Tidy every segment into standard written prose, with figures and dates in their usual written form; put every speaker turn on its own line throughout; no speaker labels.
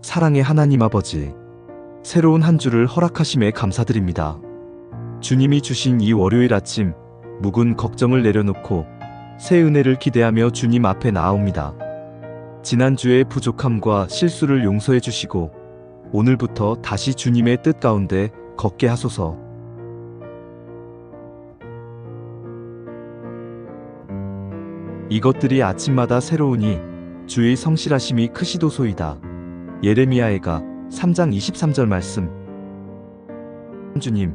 사랑의 하나님 아버지, 새로운 한 주를 허락하심에 감사드립니다. 주님이 주신 이 월요일 아침, 묵은 걱정을 내려놓고 새 은혜를 기대하며 주님 앞에 나아옵니다. 지난주의 부족함과 실수를 용서해 주시고 오늘부터 다시 주님의 뜻 가운데 걷게 하소서. 이것들이 아침마다 새로우니 주의 성실하심이 크시도소이다. 예레미야애가 3장 23절 말씀. 주님,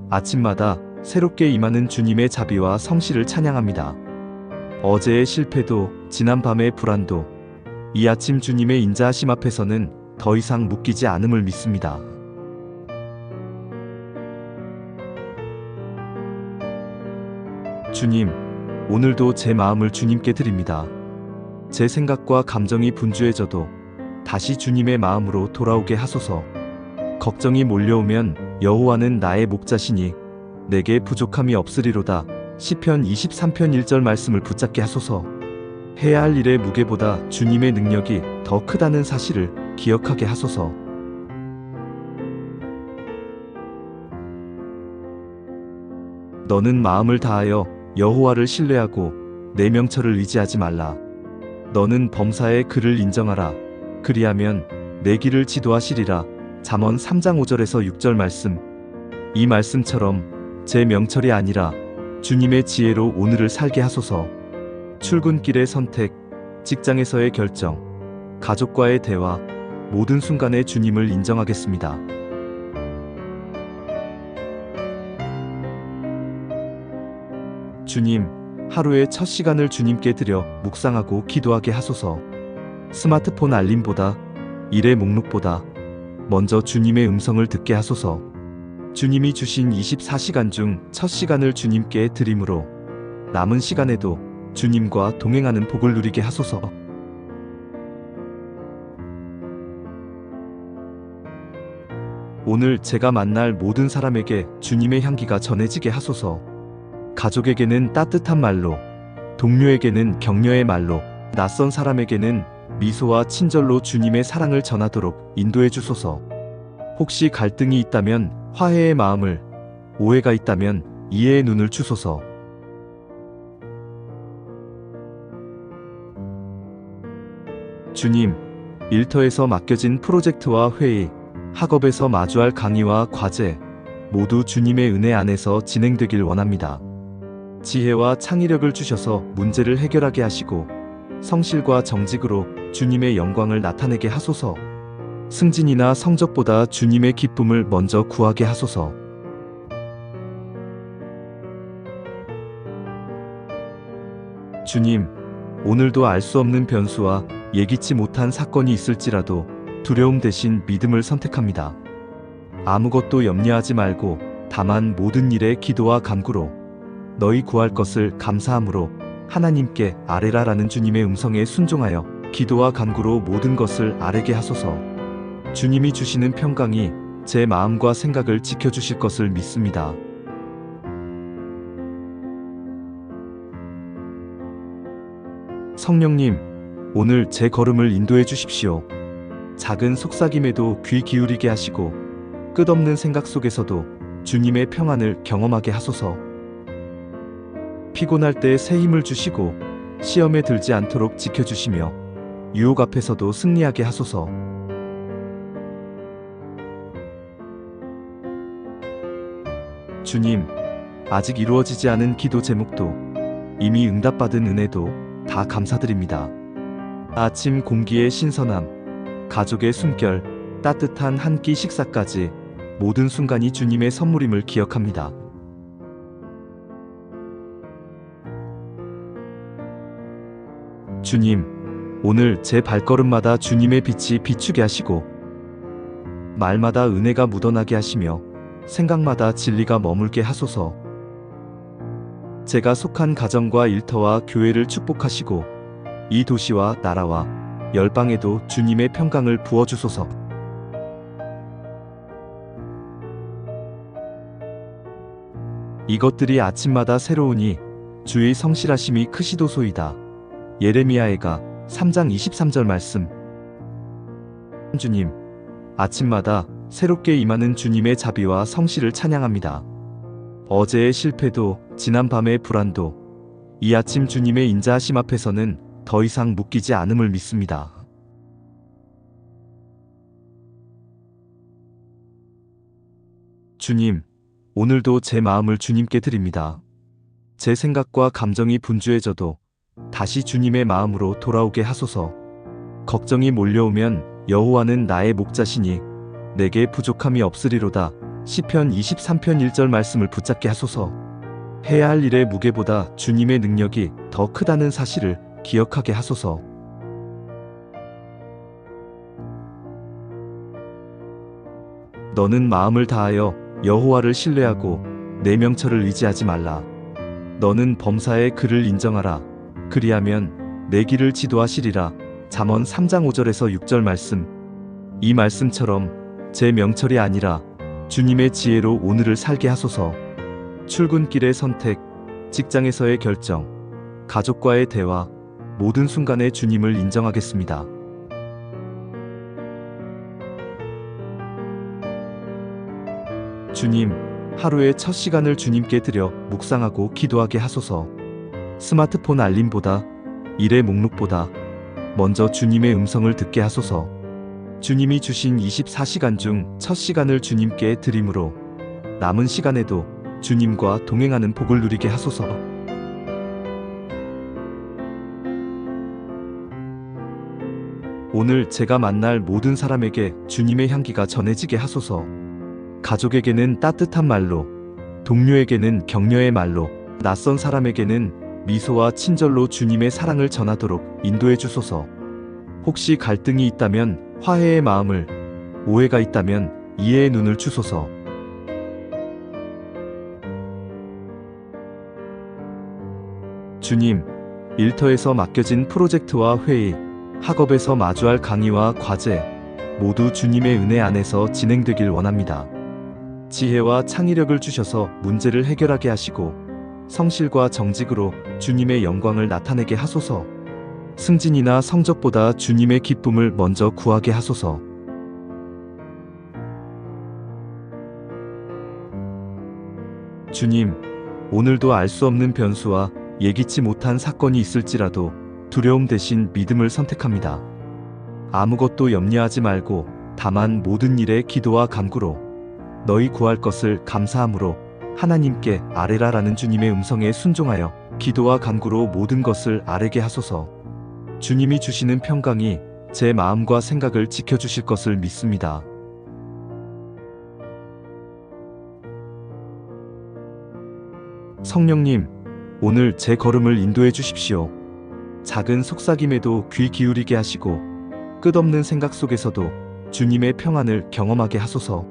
아침마다 새롭게 임하는 주님의 자비와 성실을 찬양합니다. 어제의 실패도 지난밤의 불안도 이 아침 주님의 인자하심 앞에서는 더 이상 묶이지 않음을 믿습니다. 주님, 오늘도 제 마음을 주님께 드립니다. 제 생각과 감정이 분주해져도 다시 주님의 마음으로 돌아오게 하소서. 걱정이 몰려오면 여호와는 나의 목자시니 내게 부족함이 없으리로다. 시편 23편 1절 말씀을 붙잡게 하소서. 해야 할 일의 무게보다 주님의 능력이 더 크다는 사실을 기억하게 하소서. 너는 마음을 다하여 여호와를 신뢰하고 내 명철을 의지하지 말라. 너는 범사의 그를 인정하라. 그리하면 내 길을 지도하시리라. 잠언 3장 5절에서 6절 말씀. 이 말씀처럼 제 명철이 아니라 주님의 지혜로 오늘을 살게 하소서. 출근길의 선택, 직장에서의 결정, 가족과의 대화, 모든 순간에 주님을 인정하겠습니다. 주님, 하루의 첫 시간을 주님께 드려 묵상하고 기도하게 하소서. 스마트폰 알림보다, 일의 목록보다 먼저 주님의 음성을 듣게 하소서. 주님이 주신 24시간 중 첫 시간을 주님께 드림으로 남은 시간에도 주님과 동행하는 복을 누리게 하소서. 오늘 제가 만날 모든 사람에게 주님의 향기가 전해지게 하소서. 가족에게는 따뜻한 말로, 동료에게는 격려의 말로, 낯선 사람에게는 미소와 친절로 주님의 사랑을 전하도록 인도해 주소서. 혹시 갈등이 있다면 화해의 마음을, 오해가 있다면 이해의 눈을 주소서. 주님, 일터에서 맡겨진 프로젝트와 회의, 학업에서 마주할 강의와 과제, 모두 주님의 은혜 안에서 진행되길 원합니다. 지혜와 창의력을 주셔서 문제를 해결하게 하시고 성실과 정직으로 주님의 영광을 나타내게 하소서. 승진이나 성적보다 주님의 기쁨을 먼저 구하게 하소서. 주님, 오늘도 알 수 없는 변수와 예기치 못한 사건이 있을지라도 두려움 대신 믿음을 선택합니다. 아무것도 염려하지 말고 다만 모든 일에 기도와 간구로 너희 구할 것을 감사함으로 하나님께 아뢰라라는 주님의 음성에 순종하여 기도와 간구로 모든 것을 아뢰게 하소서. 주님이 주시는 평강이 제 마음과 생각을 지켜주실 것을 믿습니다. 성령님, 오늘 제 걸음을 인도해 주십시오. 작은 속삭임에도 귀 기울이게 하시고 끝없는 생각 속에서도 주님의 평안을 경험하게 하소서. 피곤할 때 새 힘을 주시고 시험에 들지 않도록 지켜주시며 유혹 앞에서도 승리하게 하소서. 주님, 아직 이루어지지 않은 기도 제목도 이미 응답받은 은혜도 다 감사드립니다. 아침 공기의 신선함, 가족의 숨결, 따뜻한 한 끼 식사까지 모든 순간이 주님의 선물임을 기억합니다. 주님, 오늘 제 발걸음마다 주님의 빛이 비추게 하시고 말마다 은혜가 묻어나게 하시며 생각마다 진리가 머물게 하소서. 제가 속한 가정과 일터와 교회를 축복하시고 이 도시와 나라와 열방에도 주님의 평강을 부어주소서. 이것들이 아침마다 새로우니 주의 성실하심이 크시도소이다. 예레미야애가 3장 23절 말씀. 주님, 아침마다 새롭게 임하는 주님의 자비와 성실을 찬양합니다. 어제의 실패도 지난 밤의 불안도 이 아침 주님의 인자하심 앞에서는 더 이상 묶이지 않음을 믿습니다. 주님, 오늘도 제 마음을 주님께 드립니다. 제 생각과 감정이 분주해져도 다시 주님의 마음으로 돌아오게 하소서. 걱정이 몰려오면 여호와는 나의 목자시니 내게 부족함이 없으리로다. 시편 23편 1절 말씀을 붙잡게 하소서. 해야 할 일의 무게보다 주님의 능력이 더 크다는 사실을 기억하게 하소서. 너는 마음을 다하여 여호와를 신뢰하고 내 명철을 의지하지 말라. 너는 범사의 그를 인정하라. 그리하면 내 길을 지도하시리라. 잠언 3장 5절에서 6절 말씀. 이 말씀처럼 제 명철이 아니라 주님의 지혜로 오늘을 살게 하소서. 출근길의 선택, 직장에서의 결정, 가족과의 대화, 모든 순간에 주님을 인정하겠습니다. 주님, 하루의 첫 시간을 주님께 드려 묵상하고 기도하게 하소서. 스마트폰 알림보다, 일의 목록보다 먼저 주님의 음성을 듣게 하소서. 주님이 주신 24시간 중 첫 시간을 주님께 드림으로 남은 시간에도 주님과 동행하는 복을 누리게 하소서. 오늘 제가 만날 모든 사람에게 주님의 향기가 전해지게 하소서. 가족에게는 따뜻한 말로, 동료에게는 격려의 말로, 낯선 사람에게는 미소와 친절로 주님의 사랑을 전하도록 인도해 주소서. 혹시 갈등이 있다면 화해의 마음을, 오해가 있다면 이해의 눈을 주소서. 주님, 일터에서 맡겨진 프로젝트와 회의, 학업에서 마주할 강의와 과제, 모두 주님의 은혜 안에서 진행되길 원합니다. 지혜와 창의력을 주셔서 문제를 해결하게 하시고 성실과 정직으로 주님의 영광을 나타내게 하소서. 승진이나 성적보다 주님의 기쁨을 먼저 구하게 하소서. 주님, 오늘도 알 수 없는 변수와 예기치 못한 사건이 있을지라도 두려움 대신 믿음을 선택합니다. 아무것도 염려하지 말고 다만 모든 일에 기도와 간구로 너희 구할 것을 감사함으로 하나님께 아뢰라라는 주님의 음성에 순종하여 기도와 간구로 모든 것을 아뢰게 하소서. 주님이 주시는 평강이 제 마음과 생각을 지켜주실 것을 믿습니다. 성령님, 오늘 제 걸음을 인도해 주십시오. 작은 속삭임에도 귀 기울이게 하시고 끝없는 생각 속에서도 주님의 평안을 경험하게 하소서.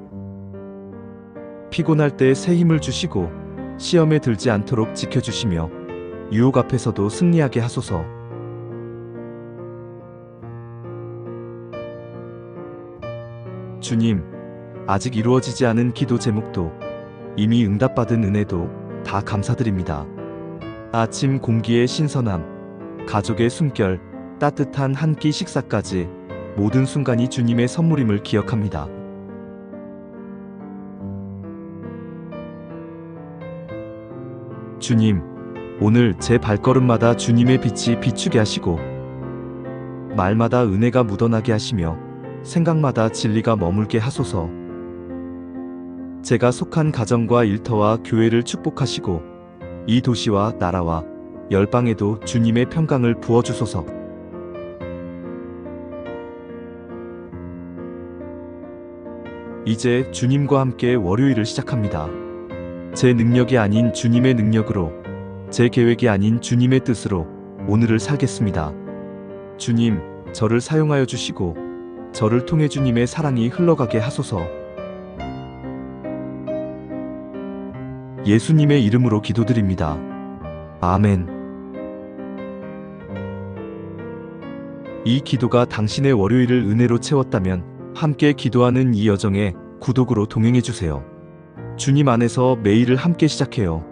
피곤할 때 새 힘을 주시고 시험에 들지 않도록 지켜주시며 유혹 앞에서도 승리하게 하소서. 주님, 아직 이루어지지 않은 기도 제목도 이미 응답받은 은혜도 다 감사드립니다. 아침 공기의 신선함, 가족의 숨결, 따뜻한 한 끼 식사까지 모든 순간이 주님의 선물임을 기억합니다. 주님, 오늘 제 발걸음마다 주님의 빛이 비추게 하시고 말마다 은혜가 묻어나게 하시며 생각마다 진리가 머물게 하소서. 제가 속한 가정과 일터와 교회를 축복하시고 이 도시와 나라와 열방에도 주님의 평강을 부어주소서. 이제 주님과 함께 월요일을 시작합니다. 제 능력이 아닌 주님의 능력으로, 제 계획이 아닌 주님의 뜻으로 오늘을 살겠습니다. 주님, 저를 사용하여 주시고 저를 통해 주님의 사랑이 흘러가게 하소서. 예수님의 이름으로 기도드립니다. 아멘. 이 기도가 당신의 월요일을 은혜로 채웠다면 함께 기도하는 이 여정에 구독으로 동행해 주세요. 주님 안에서 매일을 함께 시작해요.